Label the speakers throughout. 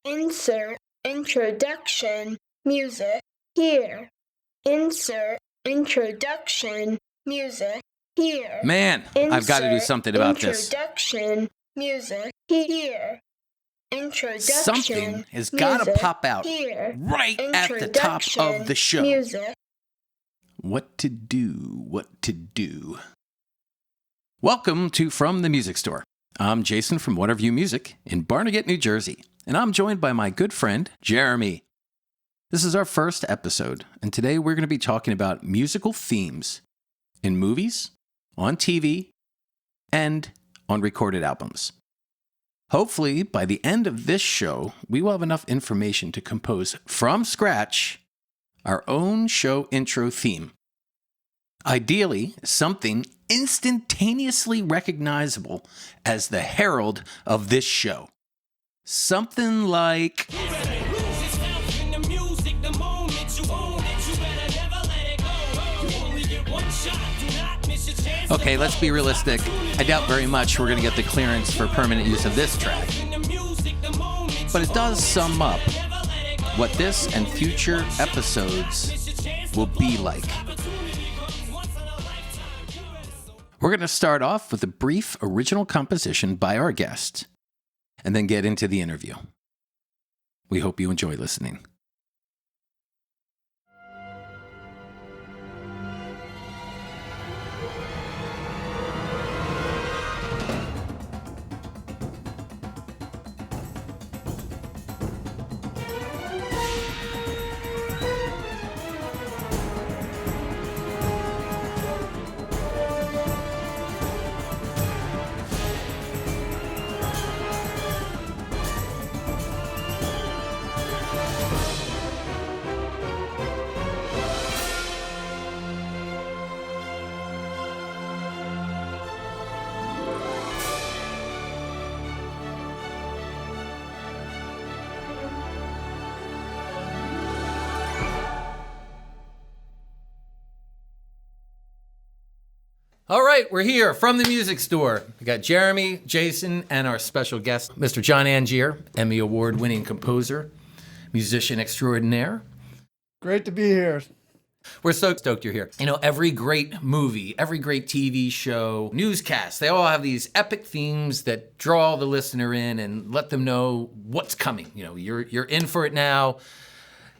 Speaker 1: Insert introduction music here. Insert introduction music here.
Speaker 2: Man, I've got to do something about this.
Speaker 1: Introduction music here. Introduction
Speaker 2: Something has got to pop out
Speaker 1: here.
Speaker 2: right at the top of the show.
Speaker 1: Music.
Speaker 2: What to do. Welcome to From the Music Store. I'm Jason from Waterview Music in Barnegat, New Jersey, and I'm joined by my good friend, Jeremy. This is our first episode, and today we're going to be talking about musical themes in movies, on TV, and on recorded albums. Hopefully, by the end of this show, we will have enough information to compose from scratch our own show intro theme. Ideally, something instantaneously recognizable as the herald of this show. Something like... Okay, let's be realistic. I doubt very much we're going to get the clearance for permanent use of this track. But it does sum up what this and future episodes will be like. We're going to start off with a brief original composition by our guest, and then get into the interview. We hope you enjoy listening. All right, we're here from the music store. We got Jeremy, Jason, and our special guest, Mr. John Angier, Emmy Award winning composer, musician extraordinaire.
Speaker 3: Great to be here.
Speaker 2: We're so stoked you're here. You know, every great movie, every great TV show, newscast, they all have these epic themes that draw the listener in and let them know what's coming. You know, you're in for it now.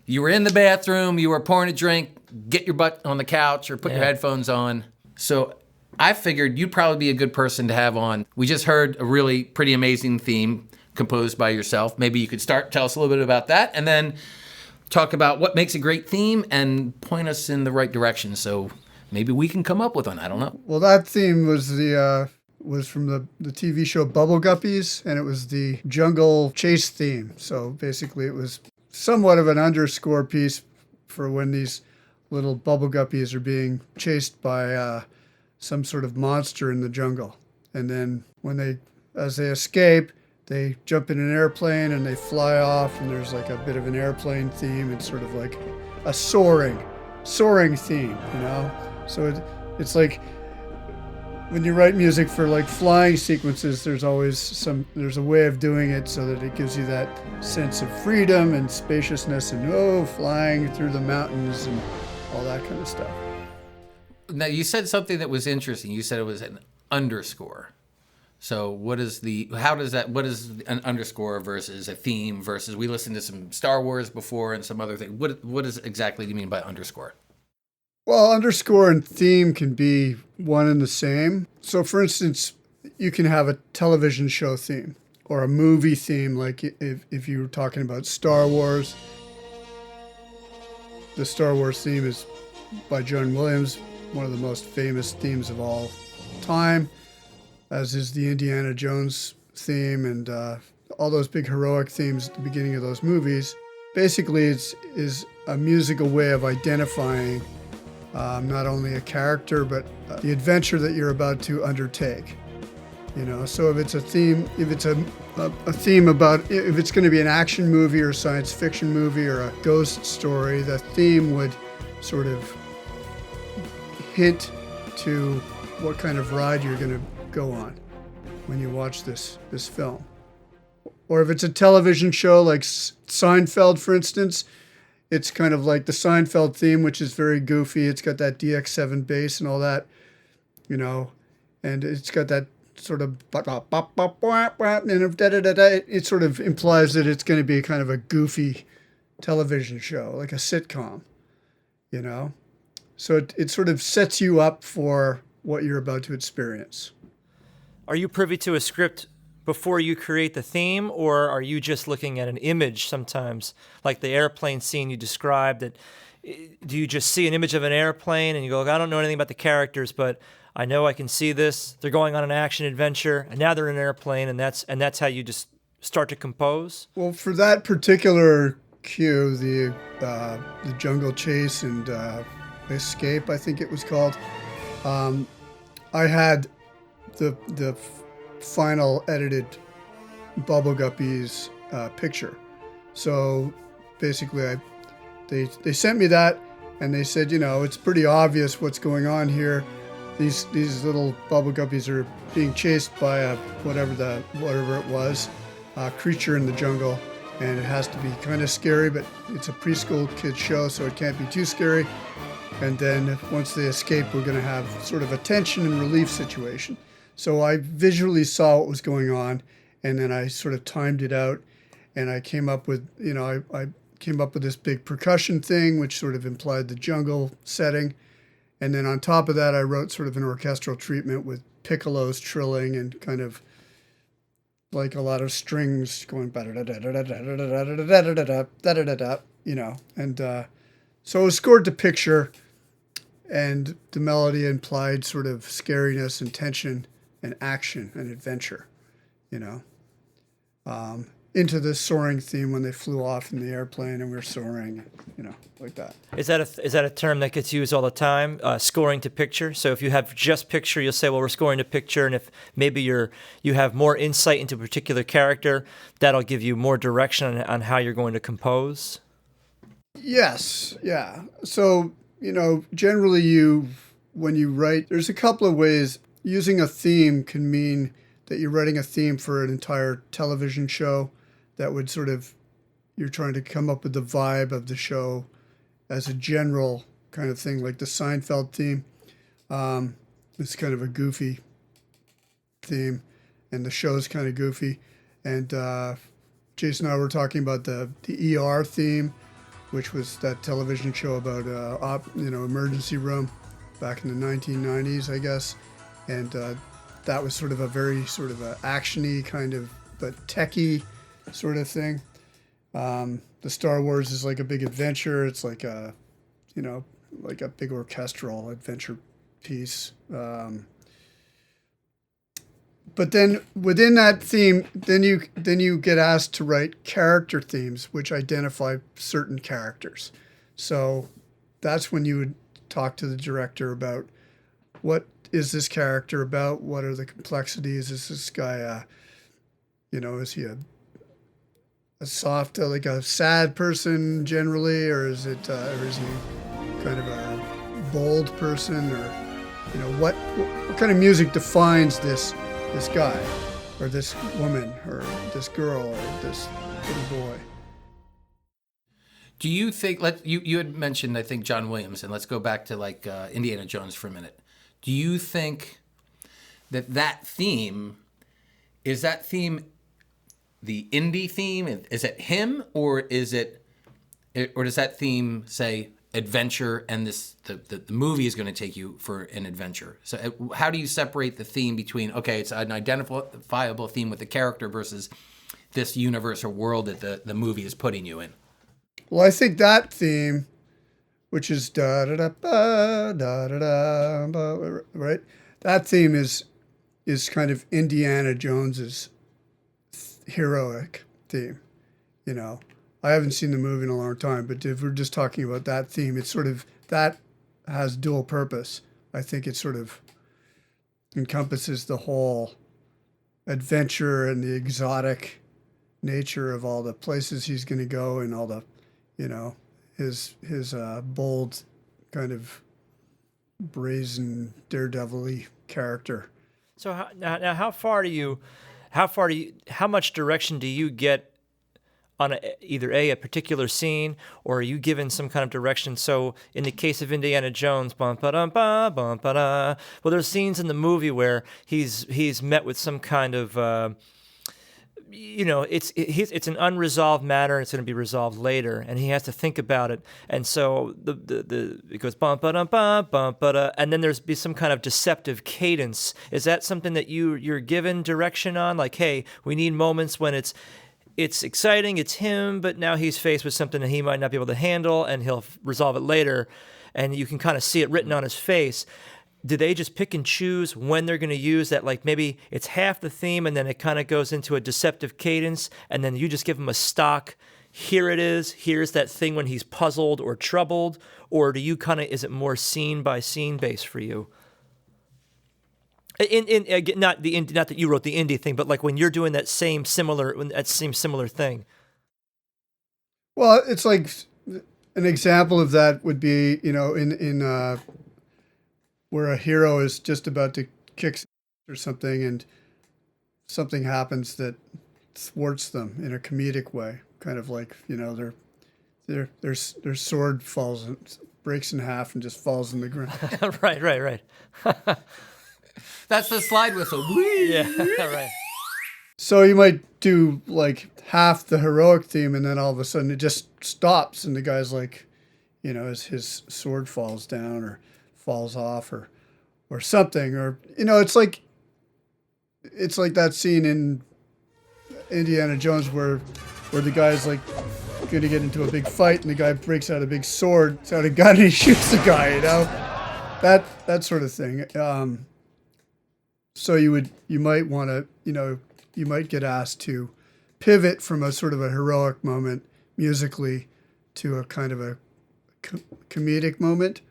Speaker 2: You were in the bathroom, you were pouring a drink, get your butt on the couch or put your headphones on. So I figured you'd probably be a good person to have on. We just heard a really pretty amazing theme composed by yourself. Maybe you could tell us a little bit about that, and then talk about what makes a great theme and point us in the right direction so maybe we can come up with one. I don't know.
Speaker 3: Well, that theme was from the TV show Bubble Guppies, and it was the jungle chase theme. So basically it was somewhat of an underscore piece for when these little bubble guppies are being chased by some sort of monster in the jungle. And then as they escape, they jump in an airplane and they fly off, and there's like a bit of an airplane theme. It's sort of like a soaring theme, you know? So it's like when you write music for like flying sequences, there's a way of doing it so that it gives you that sense of freedom and spaciousness and flying through the mountains and all that kind of stuff.
Speaker 2: Now, you said something that was interesting. You said it was an underscore. So what is an underscore versus a theme versus, we listened to some Star Wars before and some other thing. What is exactly do you mean by underscore?
Speaker 3: Well, underscore and theme can be one and the same. So for instance, you can have a television show theme or a movie theme, like if you were talking about Star Wars. The Star Wars theme is by John Williams, one of the most famous themes of all time, as is the Indiana Jones theme and all those big heroic themes at the beginning of those movies. Basically, is a musical way of identifying not only a character, but the adventure that you're about to undertake. You know, so if it's a theme, if it's a theme about, if it's going to be an action movie or a science fiction movie or a ghost story, the theme would sort of hint to what kind of ride you're going to go on when you watch this film. Or if it's a television show like Seinfeld, for instance, it's kind of like the Seinfeld theme, which is very goofy. It's got that DX7 bass and all that, you know, and it's got that sort of and it sort of implies that it's going to be kind of a goofy television show, like a sitcom, you know. So it sort of sets you up for what you're about to experience.
Speaker 4: Are you privy to a script before you create the theme, or are you just looking at an image sometimes, like the airplane scene you described? That do you just see an image of an airplane and you go, I don't know anything about the characters, but I know I can see this. They're going on an action adventure, and now they're in an airplane, and that's how you just start to compose?
Speaker 3: Well, for that particular cue, the jungle chase and escape, I think it was called, I had the final edited Bubble Guppies picture. So basically, they sent me that, and they said, you know, it's pretty obvious what's going on here. These little Bubble Guppies are being chased by a whatever it was, creature in the jungle, and it has to be kind of scary, but it's a preschool kids show, so it can't be too scary. And then once they escape, we're going to have sort of a tension and relief situation. So I visually saw what was going on, and then I sort of timed it out, and I came up with, you know, I came up with this big percussion thing, which sort of implied the jungle setting. And then on top of that, I wrote sort of an orchestral treatment with piccolos trilling and kind of like a lot of strings going, you know. And so it was scored to picture, and the melody implied sort of scariness and tension and action and adventure, you know, into the soaring theme when they flew off in the airplane and we were soaring, you know, like that.
Speaker 4: Is that a term that gets used all the time, scoring to picture? So if you have just picture, you'll say, well, we're scoring to picture, and if maybe you have more insight into a particular character, that'll give you more direction on how you're going to compose?
Speaker 3: Yes, yeah. So, you know, generally when you write, there's a couple of ways. Using a theme can mean that you're writing a theme for an entire television show that would sort of, you're trying to come up with the vibe of the show as a general kind of thing, like the Seinfeld theme. It's kind of a goofy theme, and the show's kind of goofy. And Jason and I were talking about the ER theme, which was that television show about emergency room back in the 1990s, I guess. And that was sort of a very sort of a actiony kind of, but techie sort of thing. The Star Wars is like a big adventure. It's like a, you know, like a big orchestral adventure piece. But then within that theme, then you get asked to write character themes, which identify certain characters. So that's when you would talk to the director about what is this character about? What are the complexities? Is this guy, is he a soft, like a sad person generally, or is it, or is he kind of a bold person, or, you know, what kind of music defines this guy, or this woman, or this girl, or this little boy?
Speaker 2: Do you think, you had mentioned, I think, John Williams, and let's go back to like Indiana Jones for a minute. Do you think that theme, is that theme the indie theme? Is it him, or does that theme say adventure, and the movie is going to take you for an adventure? So how do you separate the theme between, okay, it's an identifiable theme with the character versus this universe or world that the movie is putting you in?
Speaker 3: Well, I think that theme, which is da da da ba da da da, right? That theme is kind of Indiana Jones's heroic theme. You know, I haven't seen the movie in a long time, but if we're just talking about that theme, it's sort of, that has dual purpose. I think it sort of encompasses the whole adventure and the exotic nature of all the places he's going to go, and all the, you know, his bold kind of brazen daredevil-y character.
Speaker 4: So how far do you how much direction do you get on either a particular scene, or are you given some kind of direction? So in the case of Indiana Jones, bum ba dum ba bum ba da. Well, there's scenes in the movie where he's met with some kind of it's an unresolved matter. It's going to be resolved later, and he has to think about it. And so it goes bum ba dum ba bum ba da, and then there's be some kind of deceptive cadence. Is that something that you're given direction on? Like, hey, we need moments when it's exciting, it's him, but now he's faced with something that he might not be able to handle, and he'll resolve it later, and you can kind of see it written on his face. Do they just pick and choose when they're going to use that? Like maybe it's half the theme, and then it kind of goes into a deceptive cadence, and then you just give him a stock, here it is, here's that thing when he's puzzled or troubled, or do you is it more scene by scene based for you? Not that you wrote the indie thing, but like when you're doing that same similar thing.
Speaker 3: Well, it's like an example of that would be, in where a hero is just about to kick or something, and something happens that thwarts them in a comedic way, kind of like their sword breaks in half and just falls in the ground.
Speaker 4: Right.
Speaker 2: That's the slide whistle. Whee!
Speaker 4: Yeah, right.
Speaker 3: So you might do like half the heroic theme, and then all of a sudden it just stops, and the guy's like, as his sword falls down or falls off or something, or it's like that scene in Indiana Jones where the guy's like going to get into a big fight, and the guy breaks out a big sword, out a gun, and he shoots the guy. That sort of thing. So you might want to, you might get asked to pivot from a sort of a heroic moment musically to a kind of a comedic moment,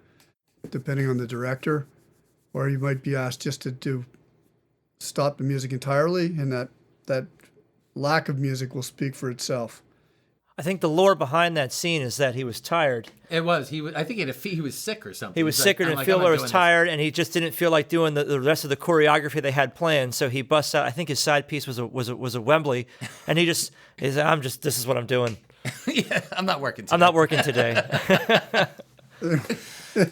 Speaker 3: depending on the director, or you might be asked just to stop the music entirely, and that lack of music will speak for itself.
Speaker 4: I think the lore behind that scene is that he was tired.
Speaker 2: It was. I think he was sick or something.
Speaker 4: He was sick, and Fielder was tired, and he just didn't feel like doing the rest of the choreography they had planned. So he busts out. I think his side piece was a Wembley, and he said, this is what I'm doing.
Speaker 2: Yeah, I'm not working today.
Speaker 4: I'm not working today.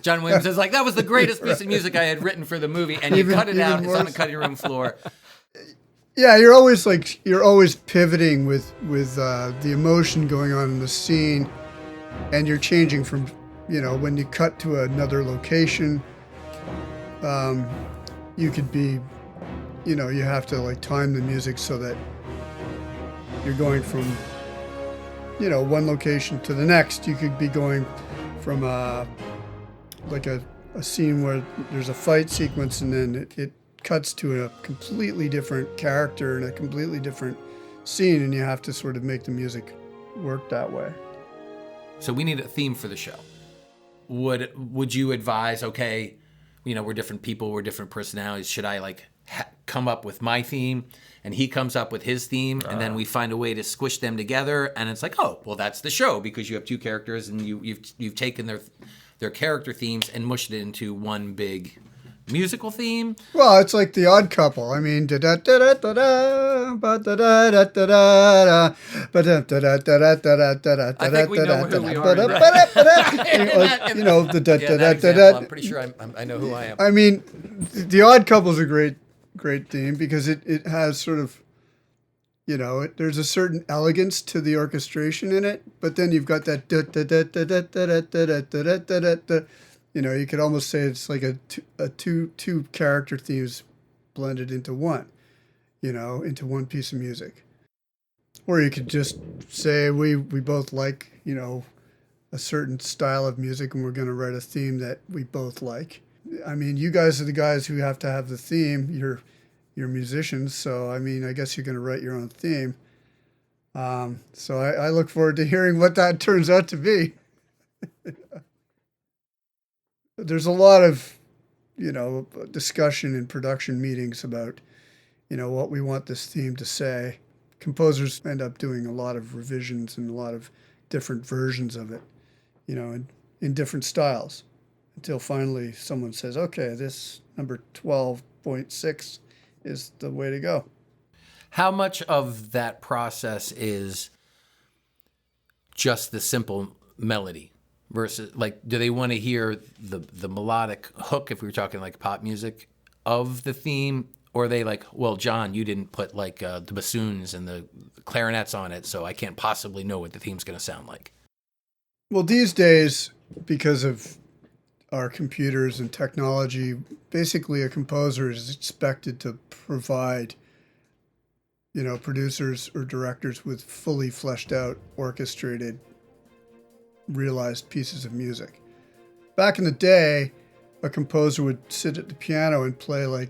Speaker 2: John Williams is like, that was the greatest piece of music I had written for the movie, and you cut it out. It's on the cutting room floor.
Speaker 3: Yeah, you're always pivoting with the emotion going on in the scene, and you're changing from, when you cut to another location, you could be, you have to like time the music so that you're going from, one location to the next. You could be going from like a scene where there's a fight sequence, and then it cuts to a completely different character and a completely different scene, and you have to sort of make the music work that way.
Speaker 2: So we need a theme for the show. Would you advise, okay, we're different people, we're different personalities, should I come up with my theme and he comes up with his theme, and then we find a way to squish them together, and it's like, oh, well, that's the show, because you have two characters and you've taken their character themes and mushed it into one big musical theme?
Speaker 3: Well, it's like The Odd Couple. I mean, I think
Speaker 2: we know who we are. I'm pretty sure I know who I am.
Speaker 3: I mean, The Odd Couple is a great theme because it has sort of, there's a certain elegance to the orchestration in it, but then you've got that you could almost say it's like a two character themes blended into one, into one piece of music. Or you could just say we both like, a certain style of music, and we're going to write a theme that we both like. I mean, you guys are the guys who have to have the theme. You're musicians, so I mean, I guess you're going to write your own theme. So I look forward to hearing what that turns out to be. There's a lot of, discussion in production meetings about, what we want this theme to say. Composers end up doing a lot of revisions and a lot of different versions of it, in different styles, until finally someone says, okay, this number 12.6 is the way to go.
Speaker 2: How much of that process is just the simple melody versus, like, do they want to hear the melodic hook, if we were talking like pop music, of the theme? Or are they like, well, John, you didn't put like the bassoons and the clarinets on it, so I can't possibly know what the theme's going to sound like?
Speaker 3: Well, these days, because of our computers and technology, basically a composer is expected to provide, producers or directors with fully fleshed out, orchestrated, realized pieces of music. Back in the day, a composer would sit at the piano and play a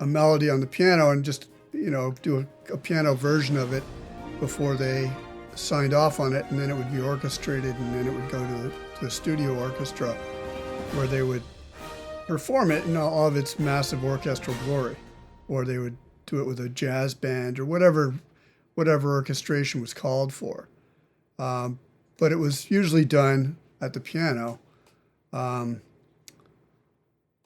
Speaker 3: melody on the piano and just, do a piano version of it before they signed off on it, and then it would be orchestrated, and then it would go to the studio orchestra where they would perform it in all of its massive orchestral glory, or they would do it with a jazz band or whatever orchestration was called for. But it was usually done at the piano that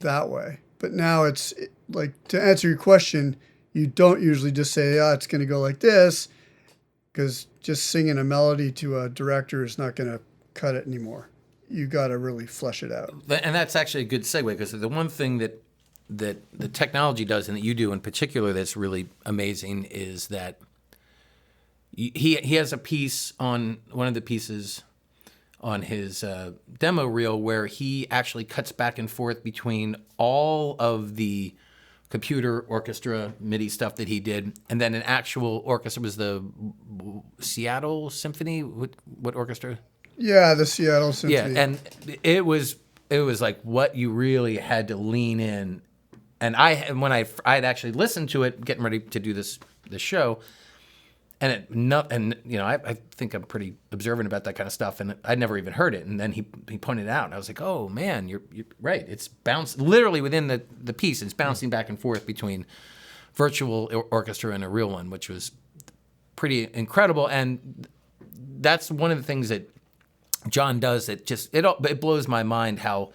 Speaker 3: way. But now it's like, to answer your question, you don't usually just say, it's going to go like this, because just singing a melody to a director is not going to cut it anymore. You got to really flesh it out.
Speaker 2: And that's actually a good segue, because the one thing that the technology does, and that you do in particular, that's really amazing, is that he has a piece on one of the pieces on his demo reel where he actually cuts back and forth between all of the computer orchestra MIDI stuff that he did, and then an actual orchestra. Was the Seattle Symphony? What orchestra?
Speaker 3: Yeah, the Seattle Symphony.
Speaker 2: Yeah, and it was like what you really had to lean in. And I had actually listened to it, getting ready to do this show, and I think I'm pretty observant about that kind of stuff, and I'd never even heard it. And then he pointed it out, and I was like, oh man, you're right. It's literally within the piece. It's bouncing back and forth between virtual orchestra and a real one, which was pretty incredible. And that's one of the things that John does that just it blows my mind how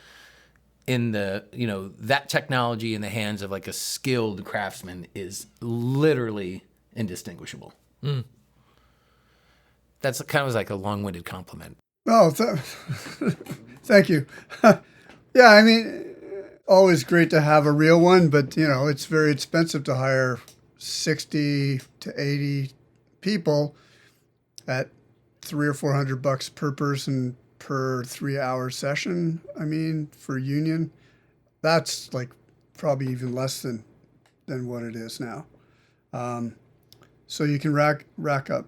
Speaker 2: in that technology in the hands of like a skilled craftsman is literally indistinguishable. Mm. That's kind of like a long-winded compliment.
Speaker 3: Oh, thank you. Yeah, I mean, always great to have a real one, but it's very expensive to hire 60 to 80 people at $300 or $400 per person per 3-hour session. I mean, for union, that's like probably even less than what it is now. So you can rack up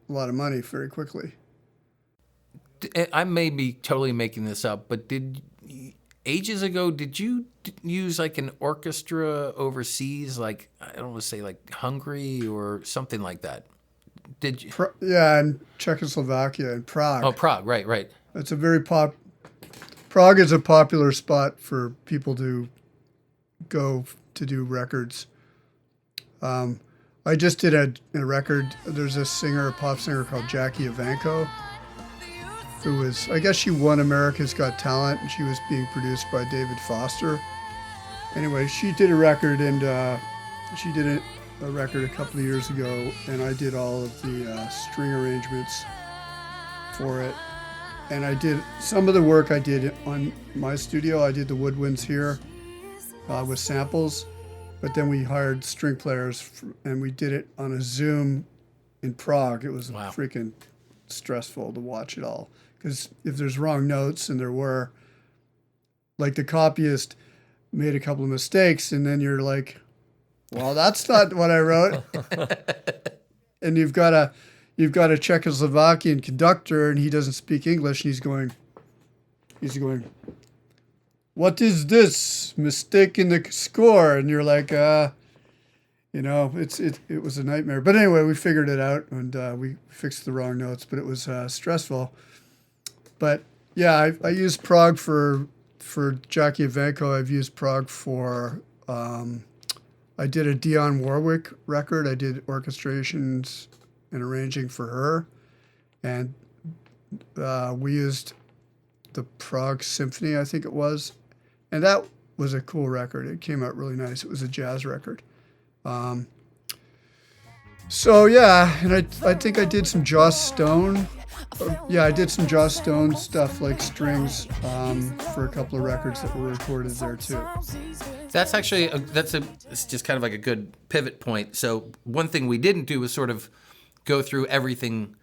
Speaker 3: a lot of money very quickly.
Speaker 2: I may be totally making this up, but ages ago, did you use like an orchestra overseas, like, I don't want to say like Hungary or something like that? Did you?
Speaker 3: Yeah, in Czechoslovakia and Prague.
Speaker 2: Oh, Prague, right.
Speaker 3: It's a very Prague is a popular spot for people to go to do records. I just did a record. There's a pop singer called Jackie Evancho, who was, I guess she won America's Got Talent, and she was being produced by David Foster. Anyway, she did a record, and she did a record a couple of years ago, and I did all of the string arrangements for it. And I did some of the work I did on my studio. I did the woodwinds here with samples. But then we hired string players, and we did it on a Zoom in Prague. It was freaking stressful to watch it all. Because if there's wrong notes, and there were, like the copyist made a couple of mistakes, and then you're like, well, that's not what I wrote. And you've got a Czechoslovakian conductor, and he doesn't speak English, and he's going, what is this? Mistake in the score. And you're like, it was a nightmare. But anyway, we figured it out, and we fixed the wrong notes, but it was stressful. But yeah, I used Prague for Jackie Evancho. I've used Prague for, I did a Dionne Warwick record. I did orchestrations and arranging for her. And we used the Prague Symphony, I think it was. And that was a cool record. It came out really nice. It was a jazz record. So yeah, and I think I did some Joss Stone. Yeah, I did some Joss Stone stuff like strings for a couple of records that were recorded there too.
Speaker 2: That's actually it's just kind of like a good pivot point. So one thing we didn't do was sort of go through everything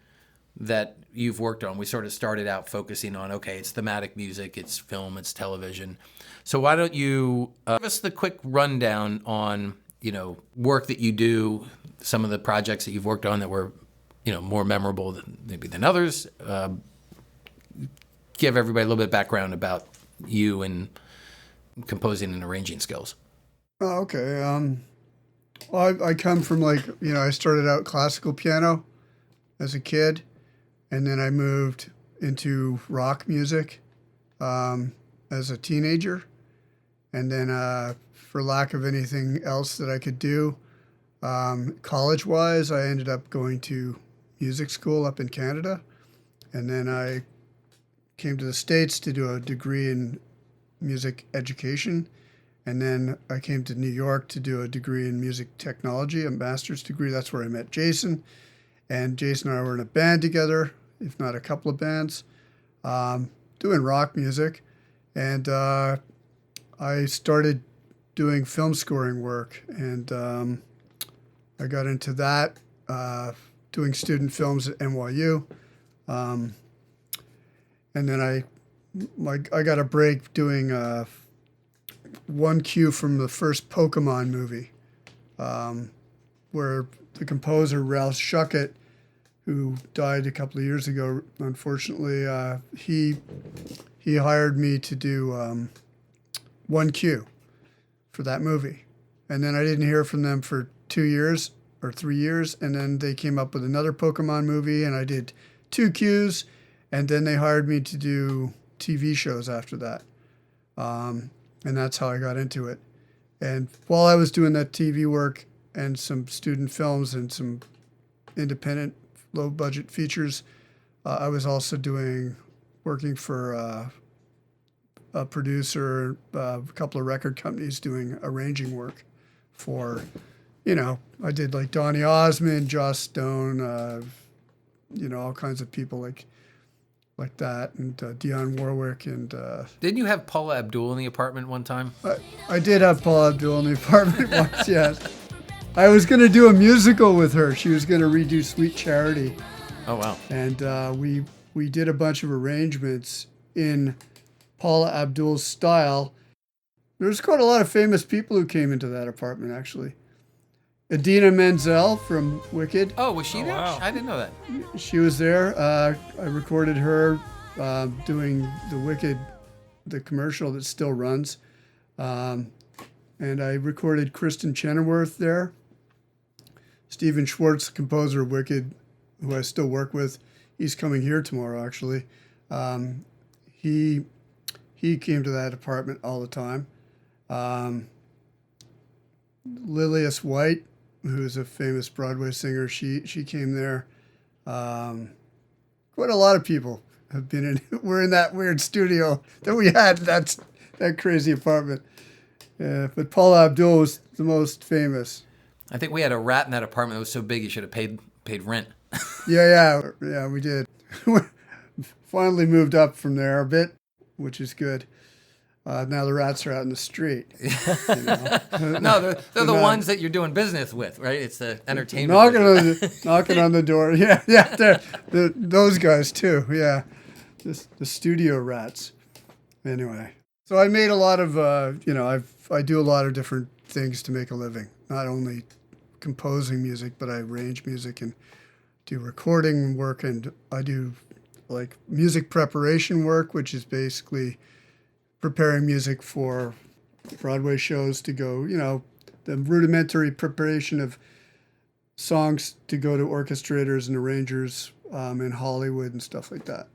Speaker 2: that you've worked on. We sort of started out focusing on, okay, it's thematic music, it's film, it's television. So why don't you give us the quick rundown on, work that you do, some of the projects that you've worked on that were, more memorable than others. Give everybody a little bit of background about you and composing and arranging skills.
Speaker 3: Oh, okay. Well, I come from I started out classical piano as a kid, and then I moved into rock music as a teenager. And then for lack of anything else that I could do, college-wise, I ended up going to music school up in Canada. And then I came to the States to do a degree in music education. And then I came to New York to do a degree in music technology, a master's degree. That's where I met Jason. And Jason and I were in a band together, if not a couple of bands, doing rock music. And I started doing film scoring work. And I got into that, doing student films at NYU. And then I got a break doing one cue from the first Pokemon movie, where the composer Ralph Schuckett, who died a couple of years ago, unfortunately, he hired me to do one cue for that movie. And then I didn't hear from them for 2 years or 3 years, and then they came up with another Pokemon movie, and I did 2 cues, and then they hired me to do TV shows after that. And that's how I got into it. And while I was doing that TV work and some student films and some independent low-budget features, I was also working for a producer, a couple of record companies doing arranging work for, I did like Donny Osmond, Joss Stone, all kinds of people like that, and Dionne Warwick, and
Speaker 2: Didn't you have Paula Abdul in the apartment one time?
Speaker 3: I did have Paula Abdul in the apartment once, yes. I was going to do a musical with her. She was going to redo Sweet Charity.
Speaker 2: Oh, wow.
Speaker 3: And we did a bunch of arrangements in Paula Abdul's style. There's quite a lot of famous people who came into that apartment, actually. Idina Menzel from Wicked.
Speaker 2: Oh, was she there?
Speaker 4: Wow.
Speaker 2: I didn't know that.
Speaker 3: She was there. I recorded her doing the Wicked, the commercial that still runs. And I recorded Kristen Chenoweth there. Stephen Schwartz, composer of Wicked, who I still work with. He's coming here tomorrow, actually. He came to that apartment all the time. Lilias White, who's a famous Broadway singer, she came there. Quite a lot of people have been in. We're in that weird studio that we had. That crazy apartment. Yeah, but Paula Abdul was the most famous.
Speaker 2: I think we had a rat in that apartment that was so big you should have paid rent.
Speaker 3: Yeah, we did. Finally moved up from there a bit, which is good. Now the rats are out in the street.
Speaker 2: No, they're the ones that you're doing business with, right? It's the entertainment.
Speaker 3: Knocking on the door. Yeah, those guys too. Yeah, the studio rats. Anyway, so I made a lot of, I do a lot of different things to make a living. Not only composing music, but I arrange music and do recording work, and I do like music preparation work, which is basically preparing music for Broadway shows to go, the rudimentary preparation of songs to go to orchestrators and arrangers in Hollywood and stuff like that.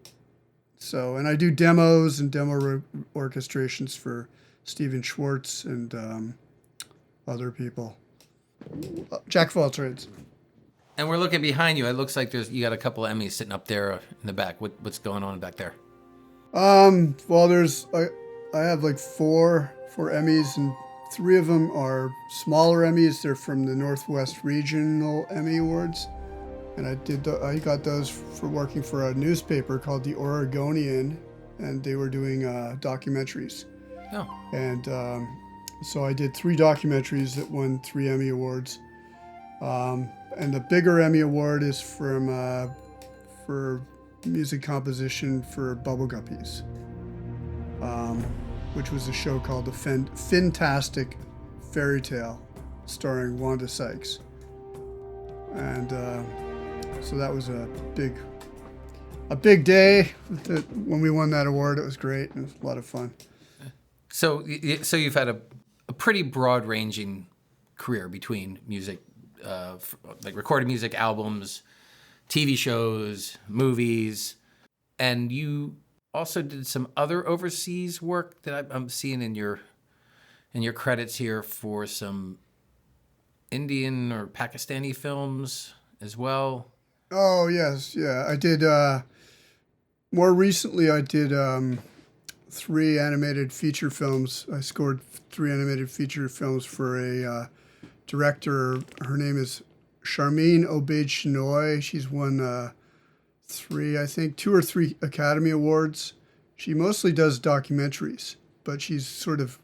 Speaker 3: So, and I do demos and demo orchestrations for Stephen Schwartz and other people. Jack of all trades.
Speaker 2: And we're looking behind you. It looks like you got a couple of Emmys sitting up there in the back. What's going on back there?
Speaker 3: Well, I have like four Emmys and 3 of them are smaller Emmys. They're from the Northwest Regional Emmy Awards. And I got those for working for a newspaper called The Oregonian, and they were doing documentaries.
Speaker 2: Oh.
Speaker 3: And so I did 3 documentaries that won 3 Emmy Awards. And the bigger Emmy Award is for music composition for Bubble Guppies, which was a show called The Fantastic Fairy Tale, starring Wanda Sykes. And so that was a big day when we won that award. It was great. It was a lot of fun.
Speaker 2: So you've had a pretty broad-ranging career between music, like recorded music, albums, TV shows, movies, and you also did some other overseas work that I'm seeing in your credits here for some Indian or Pakistani films as well.
Speaker 3: Oh yes, yeah. I did. More recently, I did 3 animated feature films. I scored 3 animated feature films for a director. Her name is Charmine Obaid-Chinoy. She's won 2 or 3 Academy Awards. She mostly does documentaries, but she's sort of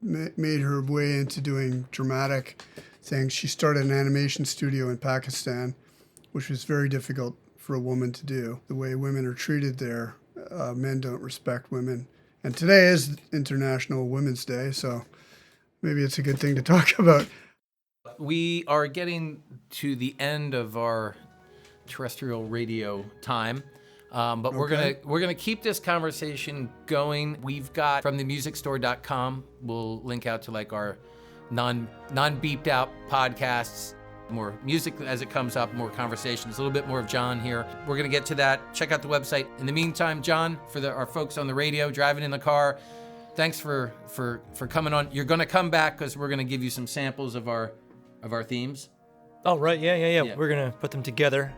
Speaker 3: made her way into doing dramatic things. She started an animation studio in Pakistan, which was very difficult for a woman to do. The way women are treated there, men don't respect women. And today is International Women's Day, so maybe it's a good thing to talk about.
Speaker 2: We are getting to the end of our terrestrial radio time, but
Speaker 3: Okay.
Speaker 2: we're gonna keep this conversation going. We've got from themusicstore.com. We'll link out to like our non-beeped out podcasts. More music as it comes up, more conversations, a little bit more of John here. We're going to get to that. Check out the website. In the meantime, John, for our folks on the radio, driving in the car, thanks for coming on. You're going to come back because we're going to give you some samples of our themes.
Speaker 4: Oh, right. Yeah. We're going to put them together.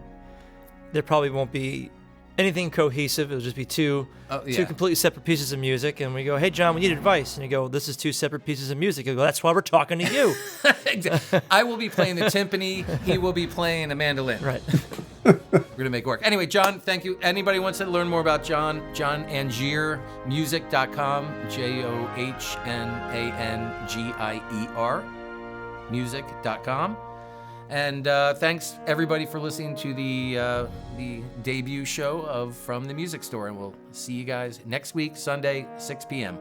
Speaker 4: There probably won't be anything cohesive. It'll just be two completely separate pieces of music. And we go, hey, John, we need advice. And you go, this is 2 separate pieces of music. I go, that's why we're talking to you.
Speaker 2: I will be playing the timpani. He will be playing a mandolin.
Speaker 4: Right.
Speaker 2: We're going to make it work. Anyway, John, thank you. Anybody wants to learn more about John Angier, music.com, JohnAngier, music.com. And thanks, everybody, for listening to the debut show of From the Music Store. And we'll see you guys next week, Sunday, 6 p.m.